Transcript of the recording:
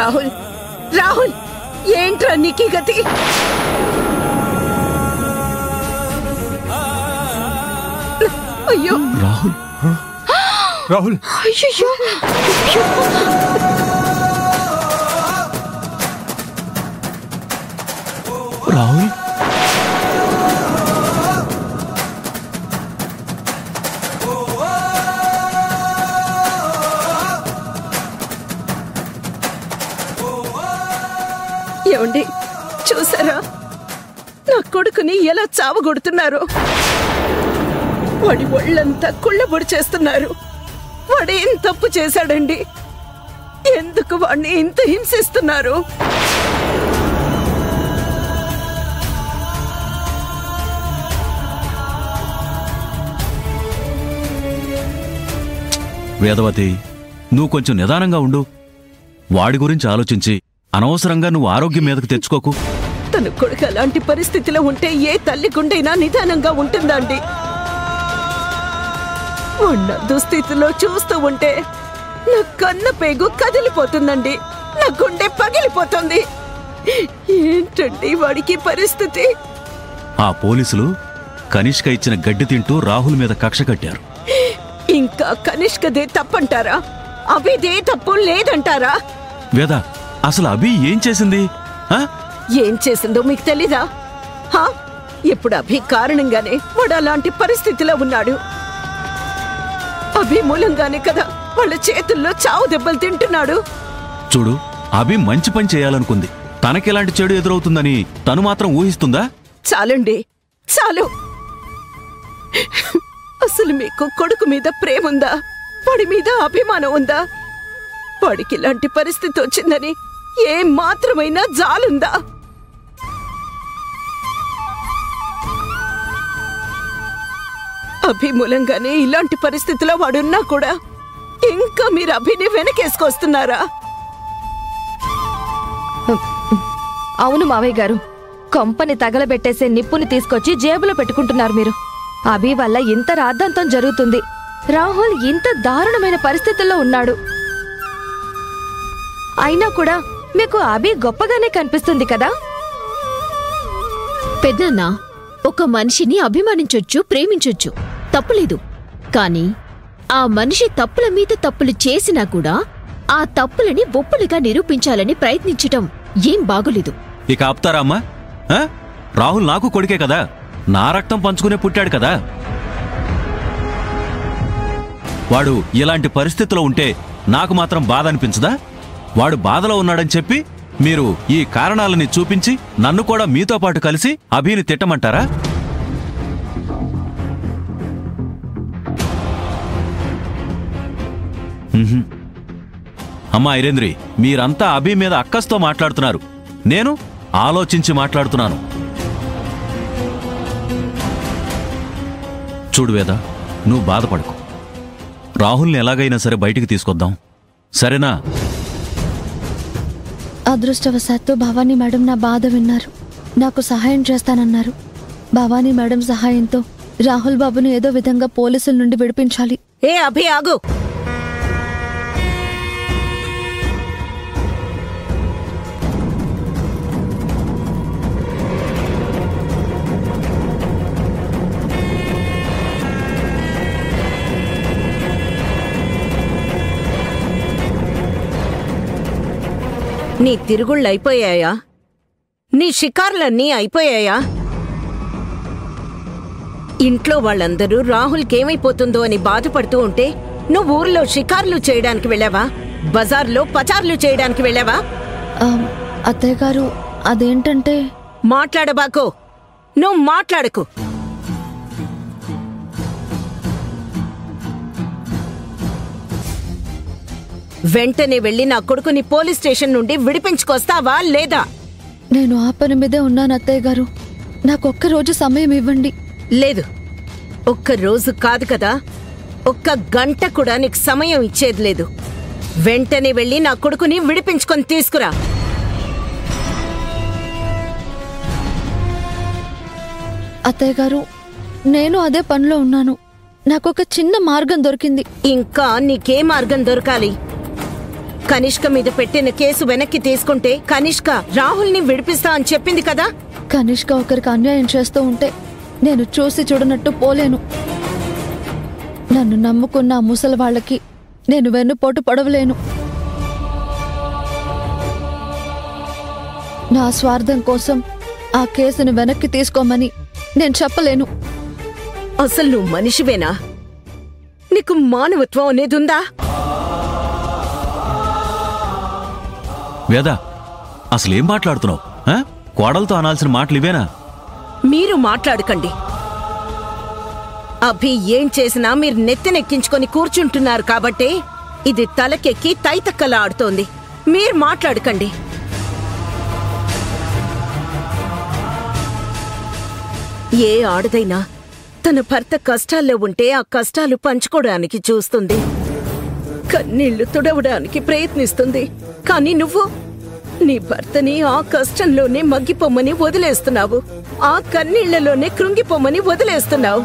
రాహుల్ రాహుల్ ఏంట్రా నీకీ గతి? అయ్యో రాహుల్ రాహుల్ అయ్యో రాహుల్ ఏమండి చూసారా నా కొడుకుని ఎలా చావగొడుతున్నారు? వాడి ఒళ్ళంతా కుళ్ళబొడి చేస్తున్నారు. వాడేం తప్పు చేశాడండి? ఎందుకు వాడిని ఇంత హింసిస్తున్నారు? వేదవతి, నువ్వు కొంచెం నిదానంగా ఉండు. వాడి గురించి ఆలోచించి అనవసరంగా నువ్వు ఆరోగ్యం మీదకు తెచ్చుకోకు. తన కొడుకు అలాంటి పరిస్థితిలో ఉంటే ఏ తల్లి గుండైనా నిదానంగా ఉంటుందండి. ఉన్న దుస్థితిలో చూస్తూ ఉంటే నా కన్న పేగు కదిలిపోతుందండి. నా గుండె పగిలిపోతుంది. ఏంటండి వాడికి పరిస్థితి? ఆ పోలీసులు కనిష్క ఇచ్చిన గడ్డి తింటూ రాహుల్ మీద కక్ష కట్టారు. ఇంకా కనిష్కదే తప్పంటారా? అభిదే తప్పు లేదంటారా? వేద, అసలు అభి ఏం చేసింది? ఏం చేసిందో మీకు తెలీదా? ఇప్పుడు అభి కారణంగానే వాడు అలాంటి పరిస్థితిలో ఉన్నాడు. అభి మూలంగానే కదా వాళ్ళ చేతుల్లో చావు దెబ్బలు తింటున్నాడు. చూడు, అభి మంచి పని చేయాలనుకుంది. తనకెలాంటి చెడు ఎదురవుతుందని తను మాత్రం ఊహిస్తుందా? చాలండి, చాలు. అసలు మీకు కొడుకు మీద ప్రేమ ఉందా? వాడి మీద అభిమానం ఉందా? వాడికి ఇలాంటి పరిస్థితి వచ్చిందని ఏ మాత్రమైనా జాలుందా? అభి మూలంగానే ఇలాంటి పరిస్థితిలో వాడున్నా కూడా ఇంకా మీరు అభిని వెనకేసుకొస్తున్నారా? అవును మావయ్య గారు, కొంపని తగలబెట్టేసే నిప్పుని తీసుకొచ్చి జేబులో పెట్టుకుంటున్నారు మీరు. అభి వల్ల ఇంత రాద్ధాంతం జరుగుతుంది. రాహుల్ ఇంత దారుణమైన పరిస్థితుల్లో ఉన్నాడు. అయినా కూడా మీకు అభి గొప్పగానే కనిపిస్తుంది కదా? పెద్దన్న, ఒక మనిషిని అభిమానించొచ్చు, ప్రేమించొచ్చు, తప్పులేదు. కాని ఆ మనిషి తప్పుల మీద తప్పులు చేసినా కూడా ఆ తప్పులని ఒప్పులుగా నిరూపించాలని ప్రయత్నించటం ఏం బాగోలేదు. ఇక ఆపుతారా అమ్మా? రాహుల్ నాకు కొడుకే కదా, నా రక్తం పంచుకునే పుట్టాడు కదా. వాడు ఇలాంటి పరిస్థితిలో ఉంటే నాకు మాత్రం బాధ అనిపించదా? వాడు బాధలో ఉన్నాడని చెప్పి మీరు ఈ కారణాలని చూపించి నన్ను కూడా మీతో పాటు కలిసి అభిని తిట్టమంటారా? అమ్మా ఐరేంద్రి, మీరంతా అభి మీద అక్కస్తో మాట్లాడుతున్నారు. నేను ఆలోచించి మాట్లాడుతున్నాను. చూడు వేద, నువ్వు బాధపడకు. రాహుల్ని ఎలాగైనా సరే బయటికి తీసుకొద్దాం, సరేనా? అదృష్టవశాత్తు భవానీ మేడం నా బాధ విన్నారు. నాకు సహాయం చేస్తానన్నారు. భవానీ మేడం సహాయంతో రాహుల్ బాబును ఏదో విధంగా పోలీసుల నుండి విడిపించాలి. ఏ అభి ఆగు. నీ తిరుగుళ్ళైపోయాయా? నీ షికార్లన్నీ అయిపోయాయా? ఇంట్లో వాళ్ళందరూ రాహుల్కేమైపోతుందో అని బాధపడుతూ ఉంటే నువ్వు ఊర్లో షికార్లు చేయడానికి వెళ్ళావా? బజార్లో పచార్లు చేయడానికి వెళ్ళావా? అత్తయ్య గారు, అదేంటంటే... మాట్లాడబాకో, నువ్వు మాట్లాడకు. వెంటనే వెళ్ళి నా కొడుకుని పోలీస్ స్టేషన్ నుండి విడిపించుకొస్తావా లేదా? నేను ఆ పని మీదే ఉన్నాను అత్తయ్య గారు. నాకొక్క రోజు సమయం ఇవ్వండి. లేదు, ఒక్క రోజు కాదు కదా, ఒక్క గంట కూడా నీకు సమయం ఇచ్చేది లేదు. వెంటనే వెళ్ళి నా కొడుకుని విడిపించుకొని తీసుకురా. అత్తయ్య గారు, నేను అదే పనిలో ఉన్నాను. నాకొక చిన్న మార్గం దొరికింది. ఇంకా నీకే మార్గం దొరకాలి? కనిష్క మీద పెట్టిన కేసు వెనక్కి తీసుకుంటే కనిష్క రాహుల్ని విడిపిస్తా అని చెప్పింది కదా. కనిష్క ఒకరికి అన్యాయం చేస్తూ ఉంటే నేను చూసి చూడనట్టు పోలేను. నన్ను నమ్ముకున్న ఆ ముసలి వాళ్ళకి నేను వెన్నుపోటు పడవలేను. నా స్వార్థం కోసం ఆ కేసును వెనక్కి తీసుకోమని నేను చెప్పలేను. అసలు నువ్వు మనిషివేనా? నీకు మానవత్వం అనేది ఉందా? వేద, అసలేం మాట్లాడుతున్నావు? కోడలతో అనాల్సిన మాటలు ఇవేనా? మీరు మాట్లాడకండి. అభి ఏం చేసినా మీరు నెత్తినెక్కించుకొని కూర్చుంటున్నారు కాబట్టే ఇది తలకెక్కి తైతక్కలా ఆడుతోంది. మీరు మాట్లాడకండి. ఏ ఆడదైనా తన భర్త కష్టాల్లో ఉంటే ఆ కష్టాలు పంచుకోవడానికి చూస్తుంది, కన్నీళ్లు తుడవడానికి ప్రయత్నిస్తుంది. కానీ నువ్వు నీ భర్తని ఆ కష్టంలోనే మగ్గిపోమ్మని వదిలేస్తున్నావు, ఆ కన్నీళ్లలోనే కృంగిపోమ్మని వదిలేస్తున్నావు.